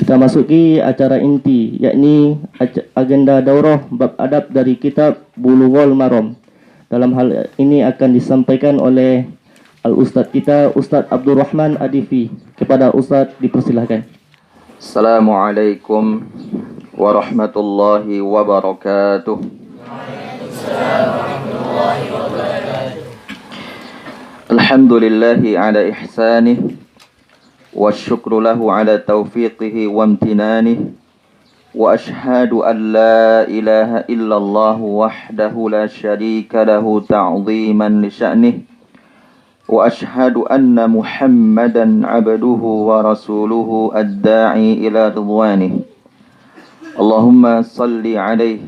Kita masuki acara inti, yakni agenda daurah bab adab dari kitab Bulughul Maram. Dalam hal ini akan disampaikan oleh Al-Ustadz kita, Ustadz Abdul Rahman Adifi. Kepada Ustadz dipersilahkan. Assalamualaikum warahmatullahi wabarakatuh. Alhamdulillahi ala ihsanih والشكر له على توفيقه وامتنانه وأشهد أن لا إله إلا الله وحده لا شريك له تعظيما لشأنه وأشهد أن محمدا عبده ورسوله الداعي إلى رضوانه اللهم صل عليه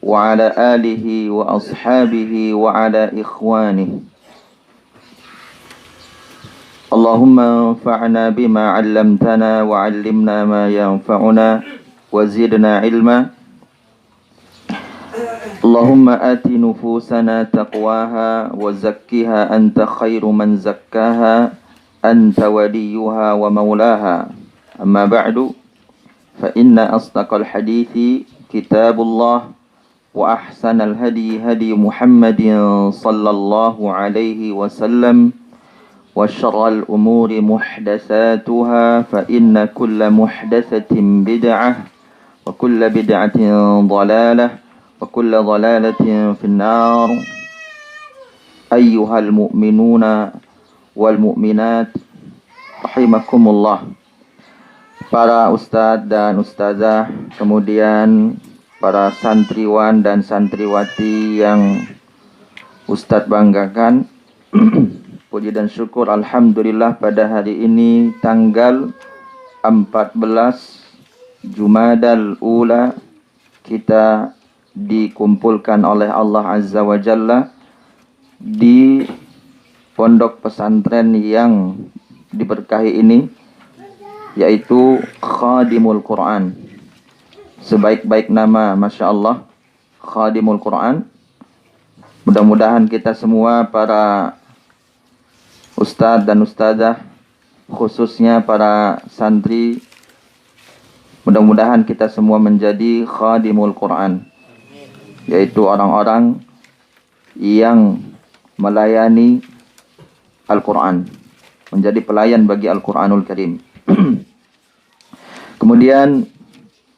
وعلى آله وأصحابه وعلى إخوانه اللهم انفعنا بما علمتنا وعلمنا ما ينفعنا وزدنا علما اللهم آت نفوسنا تقواها وزكها أنت خير من زكاها أنت وليها ومولاها أما بعد فإن أصدق الحديث كتاب الله وأحسن الهدي هدي محمد صلى الله عليه وسلم وشر الأمور محدثاتها فإن كل محدثة بدعة وكل بدعة ضلالة وكل ضلالة في النار أيها المؤمنون والمؤمنات رحمكم الله. Para ustadz dan ustazah, kemudian para santriwan dan santriwati yang ustadz banggakan. Puji dan syukur alhamdulillah pada hari ini tanggal 14 Jumadal Ula kita dikumpulkan oleh Allah Azza wa Jalla di pondok pesantren yang diberkahi ini, yaitu Khadimul Quran. Sebaik-baik nama, Masya Allah, Khadimul Quran. Mudah-mudahan kita semua para ustadz dan ustazah, khususnya para santri, mudah-mudahan kita semua menjadi khadimul Quran, yaitu orang-orang yang melayani Al-Quran, menjadi pelayan bagi Al-Quranul Karim. Kemudian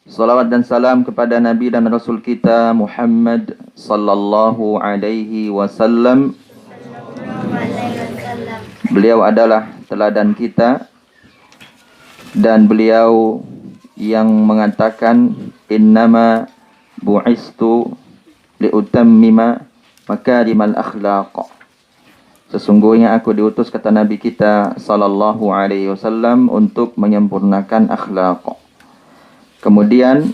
salawat dan salam kepada Nabi dan Rasul kita Muhammad sallallahu alaihi wasallam. Beliau adalah teladan kita dan beliau yang mengatakan innama bu'istu liutammima makarimal akhlaq. Sesungguhnya aku diutus, kata Nabi kita sallallahu alaihi wasallam, untuk menyempurnakan akhlaq. Kemudian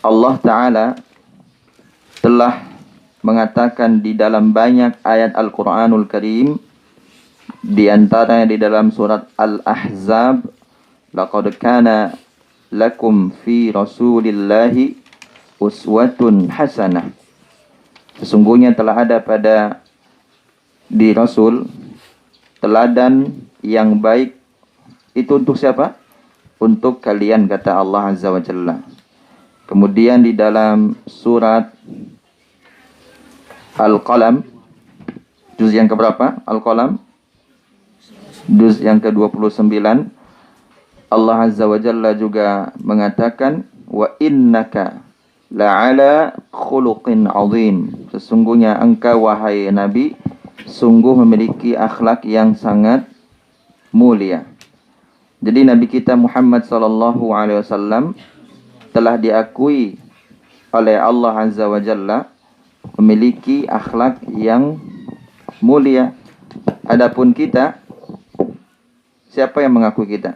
Allah Ta'ala telah mengatakan di dalam banyak ayat Al-Quranul Karim, di antaranya di dalam surat Al-Ahzab, laqad kana lakum fi rasulillahi uswatun hasanah. Sesungguhnya telah ada pada di Rasul teladan yang baik. Itu untuk siapa? Untuk kalian, kata Allah Azza wa Jalla. Kemudian di dalam surat Al-Qalam, juz yang keberapa? Al-Qalam juz yang ke-29, Allah Azza wa Jalla juga mengatakan wa innaka la'ala khuluqin azim. Sesungguhnya engkau wahai Nabi sungguh memiliki akhlak yang sangat mulia. Jadi Nabi kita Muhammad sallallahu alaihi wasallam telah diakui oleh Allah Azza wa Jalla memiliki akhlak yang mulia. Adapun kita, siapa yang mengakui kita?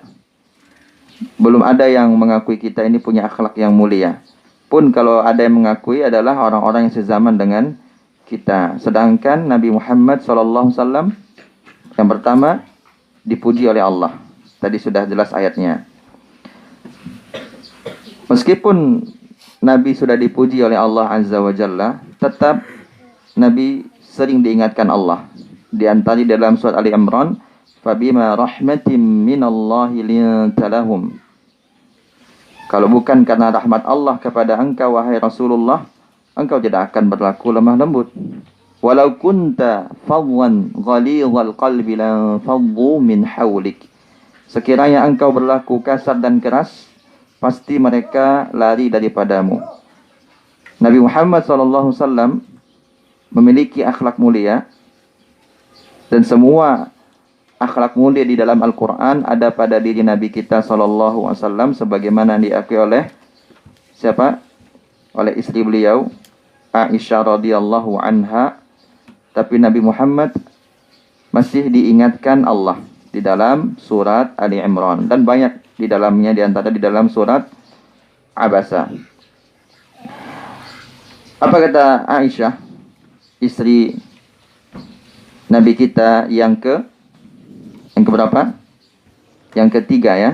Belum ada yang mengakui kita ini punya akhlak yang mulia. Pun kalau ada yang mengakui adalah orang-orang yang sezaman dengan kita. Sedangkan Nabi Muhammad SAW yang pertama dipuji oleh Allah. Tadi sudah jelas ayatnya. Meskipun Nabi sudah dipuji oleh Allah Azza wa Jalla, tetap Nabi sering diingatkan Allah. Di antara dalam surat Ali Imran, fabima rahmatin minallahi linta lahum. Kalau bukan karena rahmat Allah kepada engkau, wahai Rasulullah, engkau tidak akan berlaku lemah lembut. Walau kunta fadwan ghalidhal qalbi lan faddu min hawlik. Sekiranya engkau berlaku kasar dan keras, pasti mereka lari daripadamu. Nabi Muhammad SAW memiliki akhlak mulia, dan semua akhlak mulia di dalam Al-Quran ada pada diri Nabi kita SAW, sebagaimana diakui oleh siapa? Oleh istri beliau, Aisyah radhiyallahu anha. Tapi Nabi Muhammad masih diingatkan Allah di dalam surat Ali Imran, dan banyak di dalamnya, di antara di dalam surat Abasa. Apa kata Aisyah, istri Nabi kita yang keberapa? Yang ketiga ya.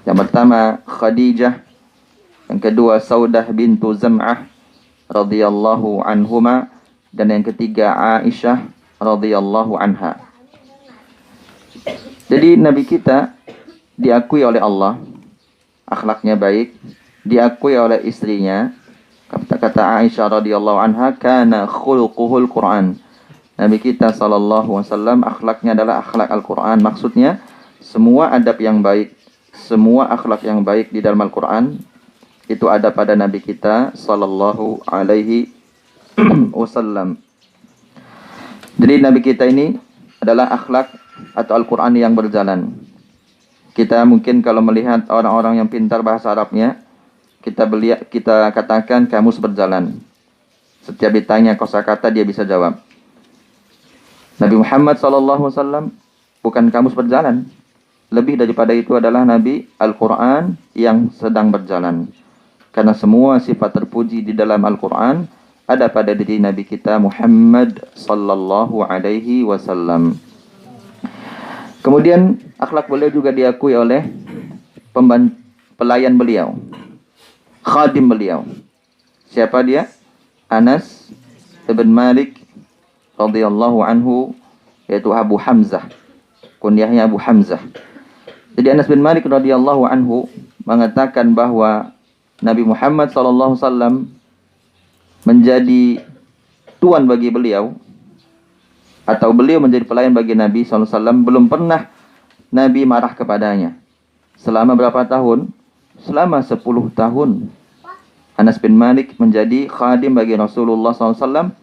Yang pertama Khadijah, yang kedua Saudah bintu Zam'ah radhiyallahu anhuma, dan yang ketiga Aisyah radhiyallahu anha. Jadi Nabi kita diakui oleh Allah akhlaknya baik, diakui oleh istrinya. Kata Aisyah radhiyallahu anha, kana khuluquhul Quran. Nabi kita sallallahu alaihi wasallam akhlaknya adalah akhlak Al-Quran. Maksudnya semua adab yang baik, semua akhlak yang baik di dalam Al-Quran itu ada pada Nabi kita sallallahu alaihi wasallam. Jadi Nabi kita ini adalah akhlak atau Al-Quran yang berjalan. Kita mungkin kalau melihat orang-orang yang pintar bahasa Arabnya, kita katakan kamus berjalan. Setiap ditanya kosakata dia bisa jawab. Nabi Muhammad SAW bukan kamus berjalan. Lebih daripada itu adalah Nabi Al-Quran yang sedang berjalan. Karena semua sifat terpuji di dalam Al-Quran ada pada diri Nabi kita Muhammad sallallahu alaihi wasallam. Kemudian akhlak beliau juga diakui oleh pelayan beliau, khadim beliau. Siapa dia? Anas bin Malik radhiyallahu anhu, yaitu Abu Hamzah. Kunyahnya Abu Hamzah. Jadi Anas bin Malik radhiyallahu anhu mengatakan bahwa Nabi Muhammad sallallahu alaihi wasallam menjadi tuan bagi beliau, atau beliau menjadi pelayan bagi Nabi sallallahu alaihi wasallam. Belum pernah Nabi marah kepadanya. Selama berapa tahun? Selama 10 tahun. Anas bin Malik menjadi khadim bagi Rasulullah SAW.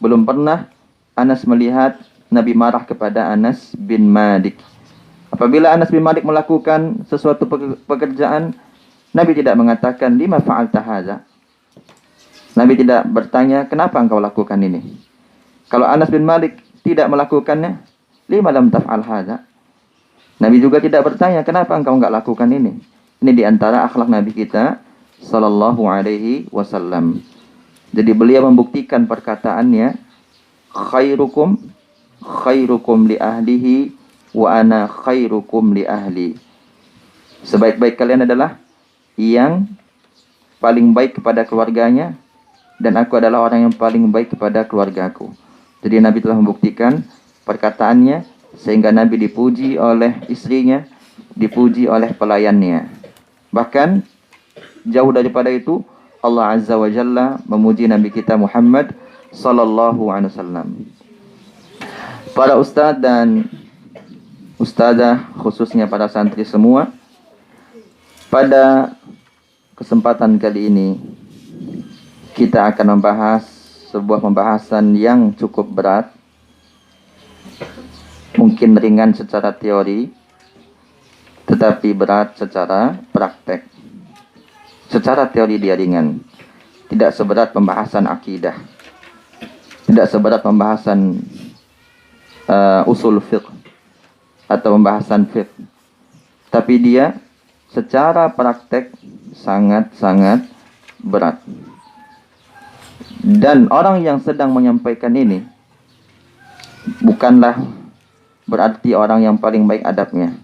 Belum pernah Anas melihat Nabi marah kepada Anas bin Malik. Apabila Anas bin Malik melakukan sesuatu pekerjaan, Nabi tidak mengatakan, lima fa'alta hadza. Nabi tidak bertanya, kenapa engkau lakukan ini? Kalau Anas bin Malik tidak melakukannya, lima lam taf'al hadza. Nabi juga tidak bertanya, kenapa engkau enggak lakukan ini? Ini diantara akhlak Nabi kita sallallahu alaihi wasallam. Jadi beliau membuktikan perkataannya, khairukum li ahlihi wa ana khairukum li ahli. Sebaik-baik kalian adalah yang paling baik kepada keluarganya, dan aku adalah orang yang paling baik kepada keluargaku. Jadi Nabi telah membuktikan perkataannya, sehingga Nabi dipuji oleh istrinya, dipuji oleh pelayannya. Bahkan jauh daripada itu, Allah Azza wa Jalla memuji Nabi kita Muhammad sallallahu alaihi wasallam. Para ustadz dan ustadzah, khususnya para santri semua, pada kesempatan kali ini kita akan membahas sebuah pembahasan yang cukup berat. Mungkin ringan secara teori, tetapi berat secara praktek. Secara teori dia ringan, tidak seberat pembahasan akidah, tidak seberat pembahasan usul fiqh atau pembahasan fiqh, tapi dia secara praktek sangat-sangat berat. Dan orang yang sedang menyampaikan ini bukanlah berarti orang yang paling baik adabnya,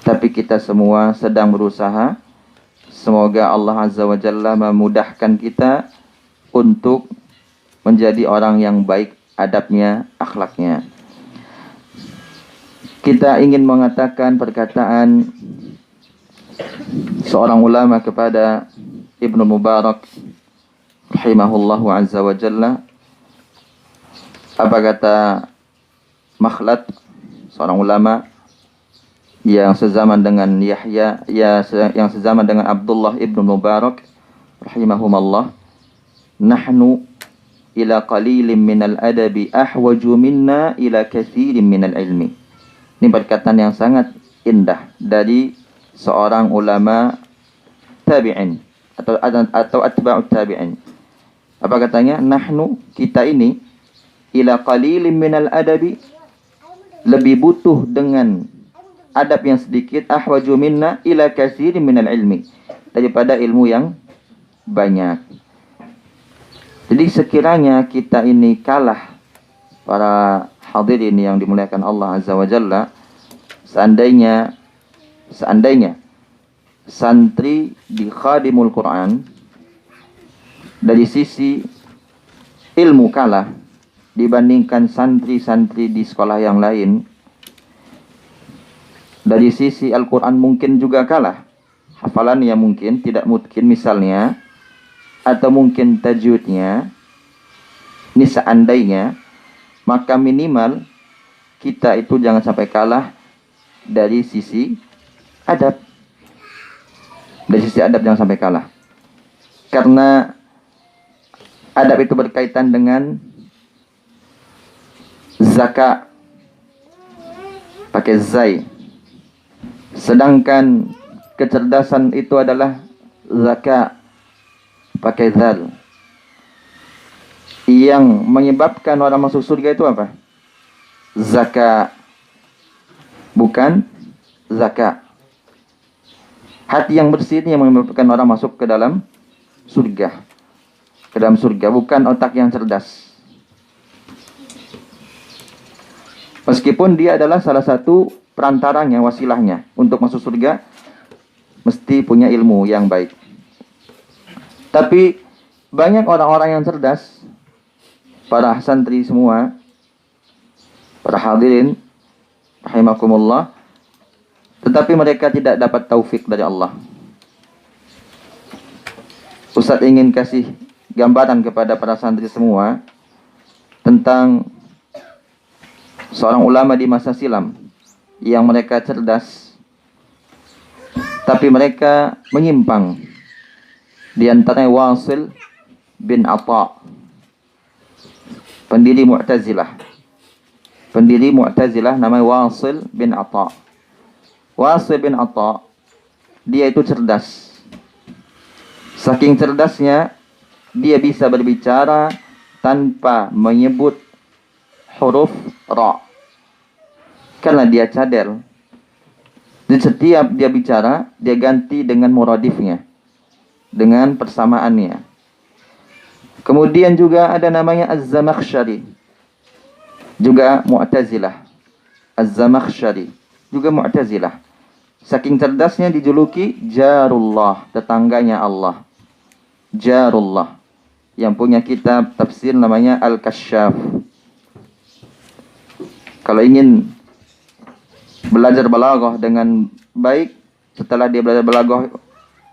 tapi kita semua sedang berusaha. Semoga Allah Azza wa Jalla memudahkan kita untuk menjadi orang yang baik adabnya, akhlaknya. Kita ingin mengatakan perkataan seorang ulama kepada Ibnu Mubarak rahimahullahu azza wa jalla. Apa kata Makhlad, seorang ulama yang sezaman dengan Yahya, yang sezaman dengan Abdullah ibnu Mubarak rahimahumullah, nahnu ila qalilin minal adabi ahwaju minna ila kathirin minal ilmi. Ini perkataan yang sangat indah dari seorang ulama tabi'in atau atba'ut tabi'in. Apa katanya? Nahnu, kita ini, ila qalilin minal adabi, lebih butuh dengan adab yang sedikit, ahwaju minna ila kathirin minal ilmi, daripada ilmu yang banyak. Jadi sekiranya kita ini kalah, para hadirin yang dimuliakan Allah Azza wa Jalla, seandainya santri di Khadimul Quran dari sisi ilmu kalah dibandingkan santri-santri di sekolah yang lain, dari sisi Al-Quran mungkin juga kalah. Hafalannya mungkin tidak mungkin misalnya, atau mungkin tajwidnya, ini seandainya, maka minimal kita itu jangan sampai kalah dari sisi adab. Dari sisi adab jangan sampai kalah. Karena adab itu berkaitan dengan zakat, pakai zai. Sedangkan kecerdasan itu adalah zakat, pakai zal. Yang menyebabkan orang masuk surga itu apa? Zakat, bukan zakat. Hati yang bersih ini yang menyebabkan orang masuk ke dalam surga. Ke dalam surga, bukan otak yang cerdas. Meskipun dia adalah salah satu perantaranya, wasilahnya untuk masuk surga, mesti punya ilmu yang baik. Tapi banyak orang-orang yang cerdas, para santri semua, para hadirin rahimakumullah, tetapi mereka tidak dapat taufik dari Allah. Ustaz ingin kasih gambaran kepada para santri semua tentang seorang ulama di masa silam yang mereka cerdas, tapi mereka menyimpang. Di antaranya Wasil bin Atha, pendiri Mu'tazilah. Pendiri Mu'tazilah namanya Wasil bin Atha. Wasil bin Atha, dia itu cerdas. Saking cerdasnya, dia bisa berbicara tanpa menyebut huruf ra. Karena dia cadel. Di setiap dia bicara, dia ganti dengan muradifnya, dengan persamaannya. Kemudian juga ada namanya Az-Zamakhsyari, juga Mu'tazilah. Az-Zamakhsyari juga Mu'tazilah. Saking cerdasnya dijuluki Jarullah, tetangganya Allah. Jarullah, yang punya kitab tafsir namanya Al-Kasyaf. Kalau ingin belajar balaghah dengan baik, setelah dia belajar balaghah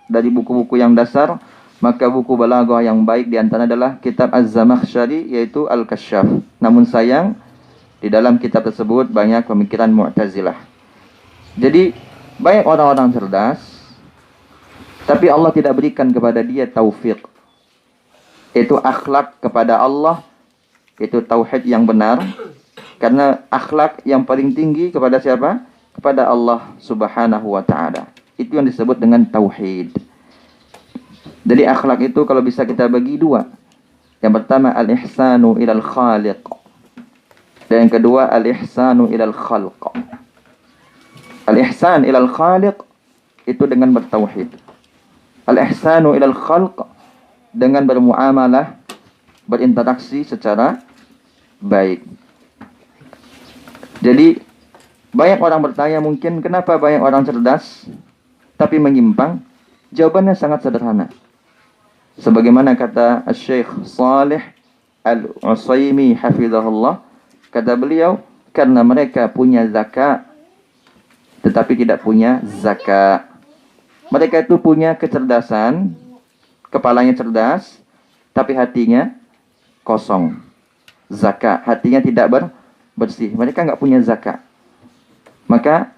dari buku-buku yang dasar, maka buku balaghah yang baik diantara adalah kitab Az-Zamakhsyari, yaitu Al-Kasyaf. Namun sayang, di dalam kitab tersebut banyak pemikiran Mu'tazilah. Jadi banyak orang-orang cerdas, tapi Allah tidak berikan kepada dia taufik. Itu akhlak kepada Allah, itu tauhid yang benar. Karena akhlak yang paling tinggi kepada siapa? Kepada Allah Subhanahu wa ta'ala. Itu yang disebut dengan tauhid. Jadi akhlak itu kalau bisa kita bagi dua. Yang pertama al-ihsanu ilal khaliq, dan yang kedua al-ihsanu ilal khalq. Al-ihsan ilal khaliq itu dengan bertauhid. Al-ihsanu ilal khalq dengan bermuamalah, berinteraksi secara baik. Jadi banyak orang bertanya mungkin, kenapa banyak orang cerdas tapi menyimpang? Jawabannya sangat sederhana. Sebagaimana kata Syekh Salih Al-Utsaimin hafizahullah, kata beliau, karena mereka punya zakat tetapi tidak punya zakat. Mereka itu punya kecerdasan, kepalanya cerdas, tapi hatinya kosong. Zakat, hatinya tidak bersih. Mereka nggak punya zakat. Maka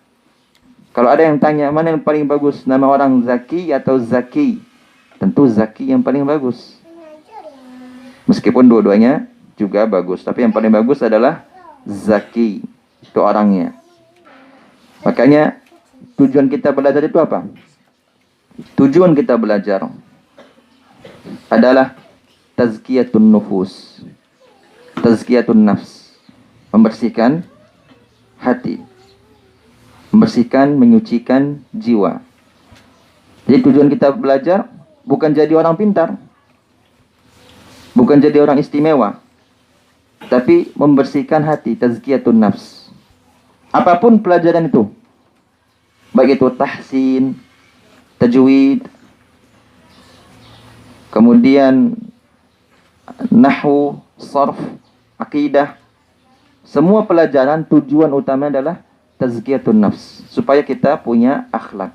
kalau ada yang tanya mana yang paling bagus, nama orang Zaki atau Zaki, tentu Zaki yang paling bagus. Meskipun dua-duanya juga bagus, tapi yang paling bagus adalah Zaki, itu orangnya. Makanya tujuan kita belajar itu apa? Tujuan kita belajar adalah tazkiyatun nufus, tazkiyatun nafs, membersihkan hati, membersihkan, menyucikan jiwa. Jadi tujuan kita belajar bukan jadi orang pintar, bukan jadi orang istimewa, tapi membersihkan hati, tazkiyatun nafs. Apapun pelajaran itu, baik itu tahsin, tajwid, kemudian nahwu, sarf, akidah, semua pelajaran tujuan utama adalah tazkiyatun nafs, supaya kita punya akhlak,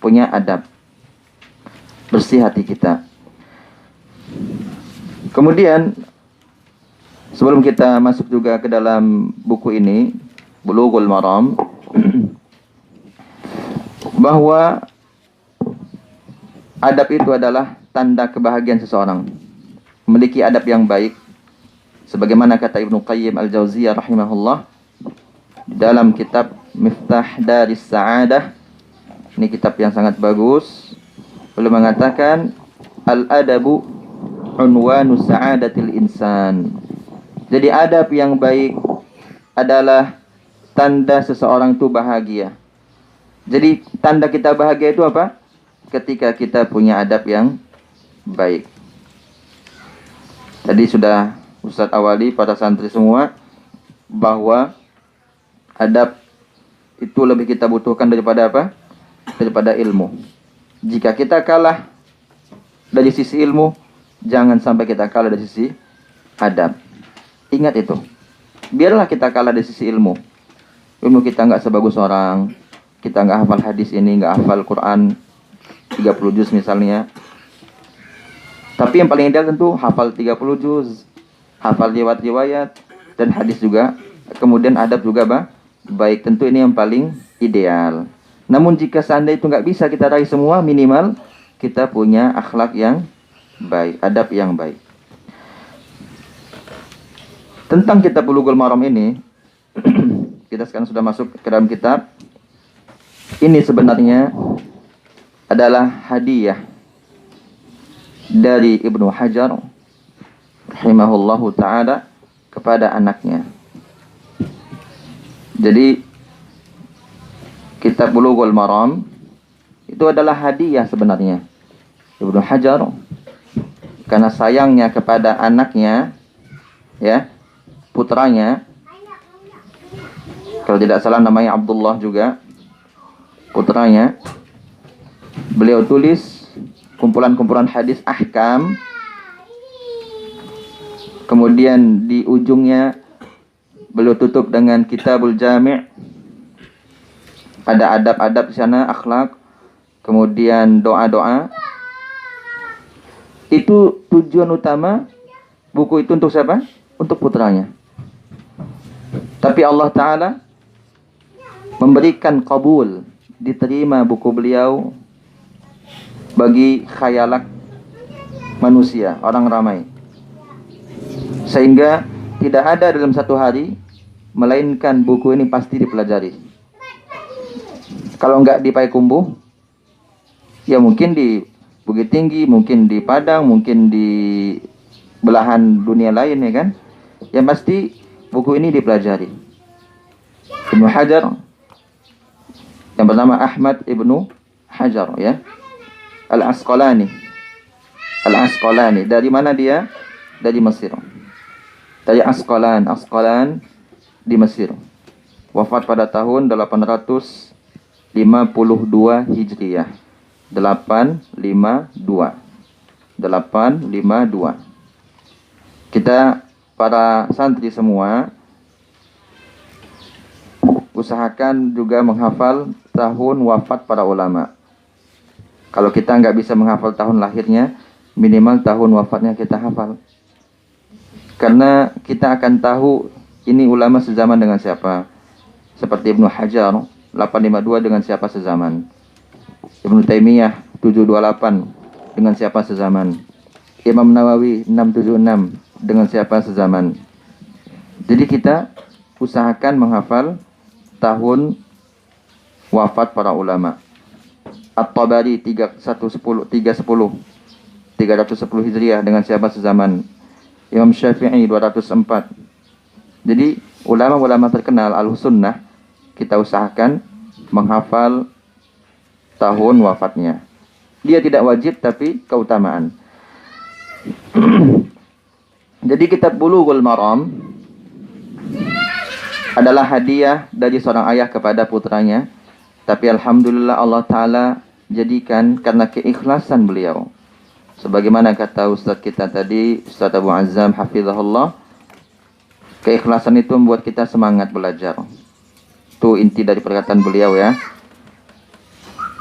punya adab, bersih hati kita. Kemudian sebelum kita masuk juga ke dalam buku ini, Bulughul Maram, bahwa adab itu adalah tanda kebahagiaan seseorang. Memiliki adab yang baik, sebagaimana kata Ibnu Qayyim Al-Jauziyah rahimahullah di dalam kitab Miftah Daris Sa'adah. Ini kitab yang sangat bagus. Beliau mengatakan al-adabu unwanu sa'adatil insan. Jadi adab yang baik adalah tanda seseorang itu bahagia. Jadi tanda kita bahagia itu apa? Ketika kita punya adab yang baik. Tadi sudah Ustadz awali pada santri semua bahwa adab itu lebih kita butuhkan daripada apa? Daripada ilmu. Jika kita kalah dari sisi ilmu, jangan sampai kita kalah dari sisi adab. Ingat itu. Biarlah kita kalah dari sisi ilmu. Ilmu kita nggak sebagus orang, kita nggak hafal hadis ini, nggak hafal Quran 30 juz misalnya. Tapi yang paling ideal tentu hafal 30 juz, hafal riwayat-riwayat dan hadis juga. Kemudian adab juga baik, tentu ini yang paling ideal. Namun jika seandainya itu nggak bisa kita raih semua, minimal kita punya akhlak yang baik, adab yang baik. Tentang kitab Bulughul Maram ini, kita sekarang sudah masuk ke dalam kitab. Ini sebenarnya adalah hadiah dari Ibnu Hajar rahimahullahu ta'ala kepada anaknya. Jadi kitab Bulughul Maram itu adalah hadiah sebenarnya Ibnu Hajar karena sayangnya kepada anaknya, ya, putranya. Kalau tidak salah namanya Abdullah juga, putranya. Beliau tulis kumpulan-kumpulan hadis ahkam. Kemudian di ujungnya beliau tutup dengan Kitabul Jami'. Ada adab-adab di sana, akhlak. Kemudian doa-doa. Itu tujuan utama buku itu untuk siapa? Untuk putranya. Tapi Allah Ta'ala memberikan qabul, diterima buku beliau bagi khayalak manusia, orang ramai. Sehingga tidak ada dalam satu hari melainkan buku ini pasti dipelajari. Kalau enggak di Payakumbuh, ya mungkin di Bukit Tinggi, mungkin di Padang, mungkin di belahan dunia lain, ya kan? Yang pasti buku ini dipelajari. Ibnu Hajar, yang bernama Ahmad Ibnu Hajar, ya, Al-Asqalani. Al-Asqalani. Dari mana dia? Dari Mesir. Dari Asqalan. Asqalan di Mesir. Wafat pada tahun 852 Hijriah. 852. Kita para santri semua usahakan juga menghafal tahun wafat para ulama. Kalau kita nggak bisa menghafal tahun lahirnya, minimal tahun wafatnya kita hafal. Karena kita akan tahu ini ulama sezaman dengan siapa. Seperti Ibnu Hajar 852 dengan siapa sezaman. Ibnu Taimiyah 728 dengan siapa sezaman. Imam Nawawi 676 dengan siapa sezaman. Jadi kita usahakan menghafal tahun wafat para ulama. At-Tabari 310 Hijriah dengan siapa sezaman. Imam Syafi'i 204. Jadi ulama-ulama terkenal al-sunnah kita usahakan menghafal tahun wafatnya. Dia tidak wajib tapi keutamaan. Jadi kitab Bulughul Maram adalah hadiah dari seorang ayah kepada putranya. Tapi alhamdulillah Allah Ta'ala jadikan karena keikhlasan beliau. Sebagaimana kata Ustaz kita tadi, Ustaz Abu Azzam hafizahullah, keikhlasan itu membuat kita semangat belajar. Itu inti dari perkataan beliau ya.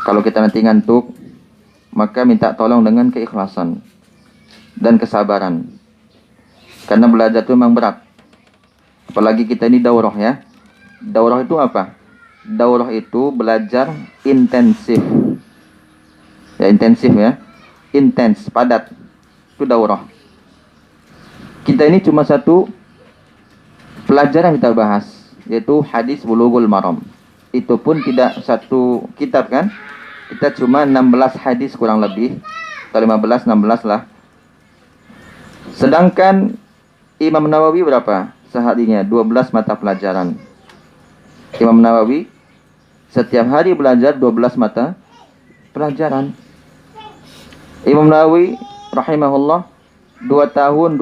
Kalau kita nanti ngantuk, maka minta tolong dengan keikhlasan dan kesabaran. Karena belajar itu memang berat. Apalagi kita ini daurah ya. Daurah itu apa? Daurah itu belajar intensif. Ya intensif ya. Intens, padat. Itu daurah. Kita ini cuma satu pelajaran yang kita bahas, yaitu hadis Bulughul Maram. Itu pun tidak satu kitab kan? Kita cuma 16 hadis kurang lebih. Atau 15, 16 lah. Sedangkan Imam Nawawi berapa? Seharinya 12 mata pelajaran. Imam Nawawi setiap hari belajar 12 mata pelajaran. Imam Nawawi rahimahullah 2 tahun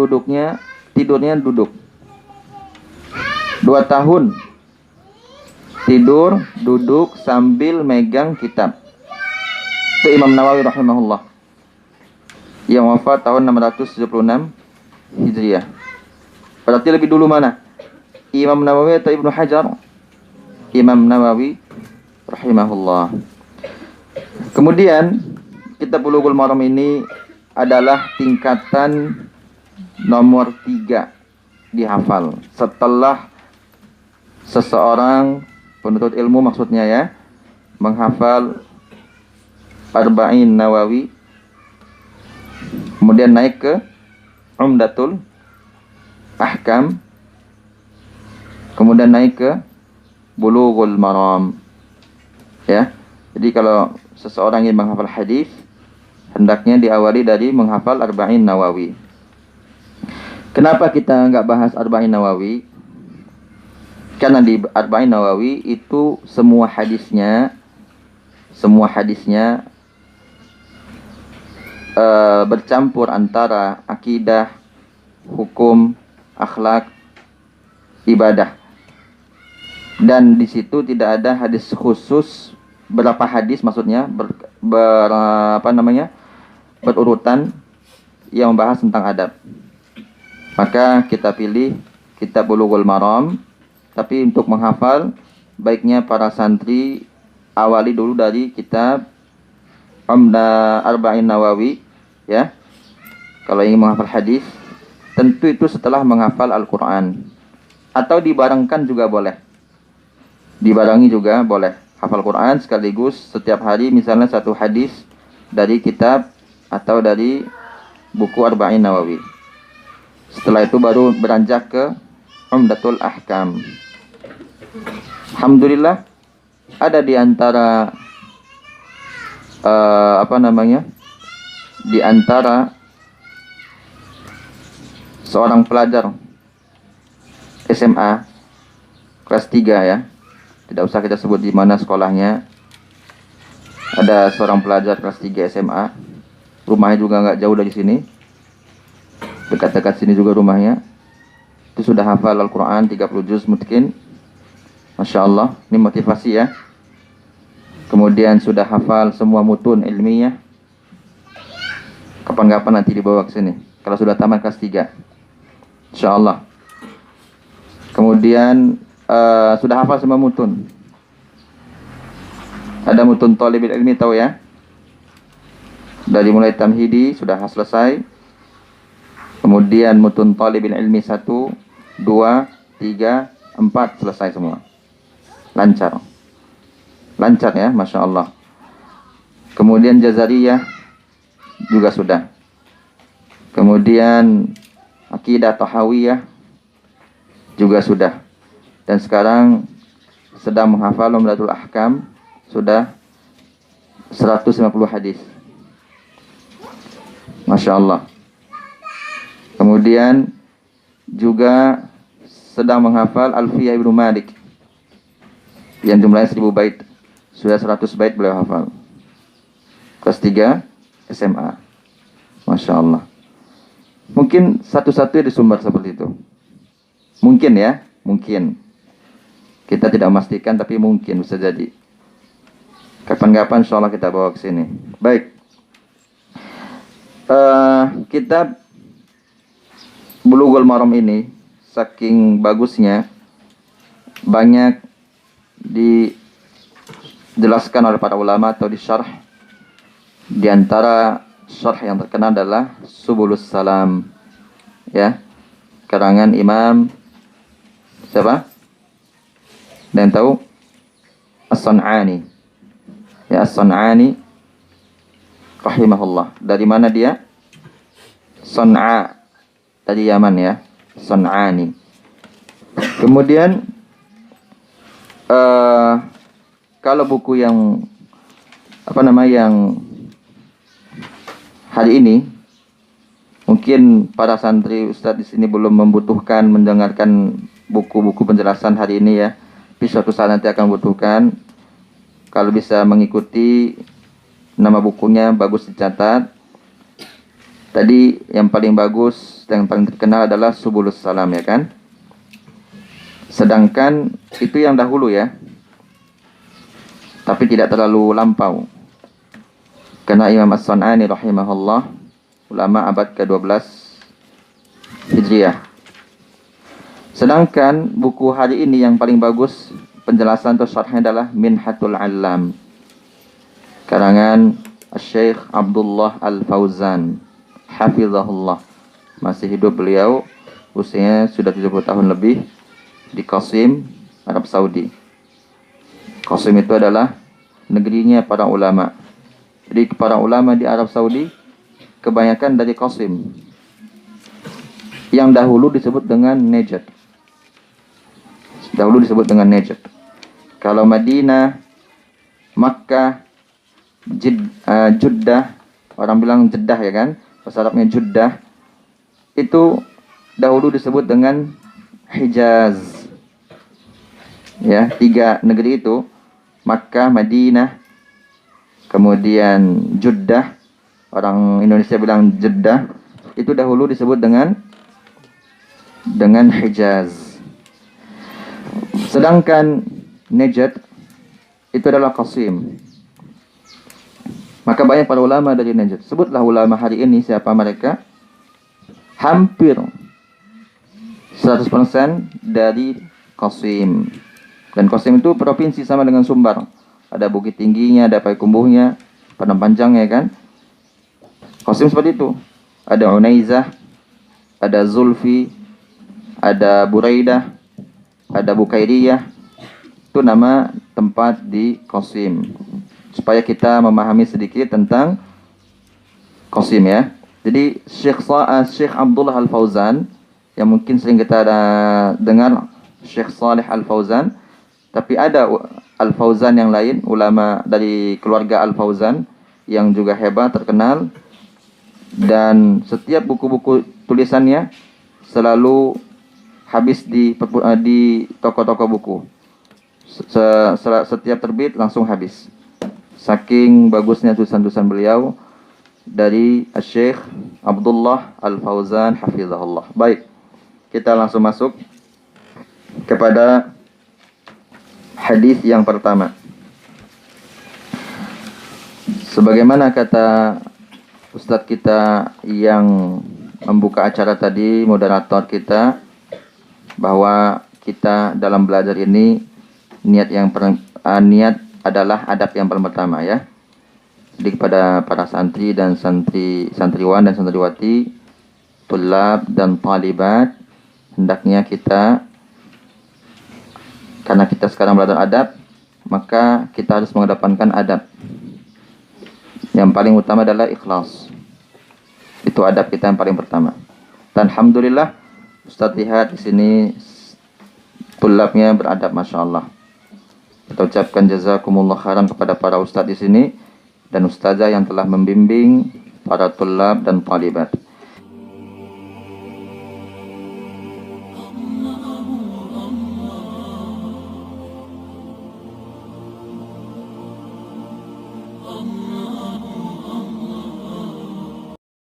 tidurnya duduk. 2 tahun tidur, duduk sambil megang kitab. Itu Imam Nawawi rahimahullah. Yang wafat tahun 676 Hijriah. Berarti lebih dulu mana? Imam Nawawi atau Ibnu Hajar? Imam Nawawi rahimahullah. Kemudian kitab Bulughul Maram ini adalah tingkatan nomor 3 dihafal setelah seseorang penuntut ilmu maksudnya ya menghafal Arba'in Nawawi, kemudian naik ke Umdatul Ahkam, kemudian naik ke Bulughul Maram ya. Jadi kalau seseorang yang menghafal hadis hendaknya diawali dari menghafal Arba'in Nawawi. Kenapa kita nggak bahas Arba'in Nawawi? Karena di Arba'in Nawawi itu semua hadisnya bercampur antara akidah, hukum, akhlak, ibadah. Dan di situ tidak ada hadis khusus, berapa hadis maksudnya berurutan yang membahas tentang adab. Maka kita pilih kitab Bulughul Maram, tapi untuk menghafal baiknya para santri awali dulu dari kitab Arba'in Nawawi ya. Kalau ingin menghafal hadis, tentu itu setelah menghafal Al-Quran. Atau dibarengkan juga boleh. Dibarengi juga boleh. Hafal Quran sekaligus setiap hari misalnya satu hadis dari kitab atau dari buku Arba'in Nawawi. Setelah itu baru beranjak ke Umdatul Ahkam. Alhamdulillah ada di antara di antara seorang pelajar SMA kelas 3 ya. Tidak usah kita sebut di mana sekolahnya. Ada seorang pelajar kelas 3 SMA. Rumahnya juga nggak jauh dari sini. Dekat-dekat sini juga rumahnya. Itu sudah hafal Al-Quran 30 juz mungkin. Masya Allah. Ini motivasi ya. Kemudian sudah hafal semua mutun ilmiah. Kapan-kapan nanti dibawa ke sini. Kalau sudah tamat kelas 3. Insya Allah. Kemudian sudah hafal semua mutun. Ada mutun Thalibul Ilmi tahu ya? Dari mulai tamhidi sudah selesai. Kemudian mutun talibil ilmi 1, 2, 3, 4 selesai semua. Lancar. Lancar ya, Masya Allah. Kemudian Jazariyah juga sudah. Kemudian Aqidah Tahawiyah juga sudah. Dan sekarang sedang menghafal Umdatul Ahkam, sudah 150 hadis. Masya Allah. Kemudian juga sedang menghafal Alfiyah Ibnu Malik yang jumlahnya 1000 bait. Sudah 100 bait beliau hafal. Kelas 3 SMA. Masya Allah. Mungkin satu-satunya di Sumbar seperti itu. Mungkin ya, mungkin. Kita tidak memastikan tapi mungkin bisa jadi. Kapan-kapan insya Allah kita bawa ke sini. Baik. Kitab Bulughul Maram ini saking bagusnya banyak dijelaskan oleh para ulama atau disyarah. Di antara syarah yang terkenal adalah Subulus Salam, ya, karangan Imam siapa? Dan tahu? As-San'ani. Ya, As-San'ani rahimahullah. Dari mana dia? San'a, dari Yaman ya. San'ani. Kemudian kalau buku yang yang hari ini mungkin para santri Ustadz di sini belum membutuhkan mendengarkan buku-buku penjelasan hari ini ya. Tapi suatu saat nanti akan membutuhkan. Kalau bisa mengikuti, nama bukunya bagus dicatat. Tadi yang paling bagus dan yang paling terkenal adalah Subulus Salam, ya kan? Sedangkan itu yang dahulu ya. Tapi tidak terlalu lampau. Karena Imam As-San'ani rahimahullah ulama abad ke-12 Hijriah. Sedangkan buku hari ini yang paling bagus penjelasan atau syarahnya adalah Minhatul Allam, karangan Syekh Abdullah Al-Fauzan hafizahullah. Masih hidup beliau, usianya sudah 70 tahun lebih, di Qasim, Arab Saudi. Qasim itu adalah negerinya para ulama. Jadi para ulama di Arab Saudi kebanyakan dari Qasim, yang dahulu disebut dengan Najd. Dahulu disebut dengan Najd. Kalau Madinah, Makkah, Jeddah, orang bilang Jeddah ya kan, bahasa Arabnya Jeddah, itu dahulu disebut dengan Hijaz. Ya, 3 negeri itu, Makkah, Madinah, kemudian Jeddah, orang Indonesia bilang Jeddah, itu dahulu disebut dengan Hijaz. Sedangkan Najd itu adalah Qasim. Maka banyak para ulama dari Najd. Sebutlah ulama hari ini siapa mereka? Hampir 100% dari Qasim. Dan Qasim itu provinsi sama dengan Sumbar. Ada bukit tingginya, ada payakumbuhnya, padang panjangnya kan. Qasim seperti itu. Ada Unaizah, ada Zulfi, ada Buraidah, ada Bukairiyah. Itu nama tempat di Qasim. Supaya kita memahami sedikit tentang Qasim ya. Jadi Syekh Abdullah Al-Fauzan, yang mungkin sering kita dengar Syekh Saleh Al-Fauzan, tapi ada Al-Fauzan yang lain, ulama dari keluarga Al-Fauzan yang juga hebat, terkenal, dan setiap buku-buku tulisannya selalu habis di toko-toko buku. Setiap terbit langsung habis. Saking bagusnya tulisan-tulisan beliau dari Syekh Abdullah Al-Fauzan hafizahullah. Baik, kita langsung masuk kepada hadis yang pertama. Sebagaimana kata Ustadz kita yang membuka acara tadi, moderator kita, bahwa kita dalam belajar ini niat adalah adab yang pertama ya. Jadi kepada para santri dan santriwan dan santriwati, tulab dan talibat, hendaknya kita, karena kita sekarang belajar adab, maka kita harus mengedepankan adab. Yang paling utama adalah ikhlas. Itu adab kita yang paling pertama. Dan alhamdulillah, Ustaz lihat di sini tulabnya beradab, masya Allah. Kita ucapkan jazakumullah khairan kepada para ustaz di sini dan ustazah yang telah membimbing para tulab dan talibat.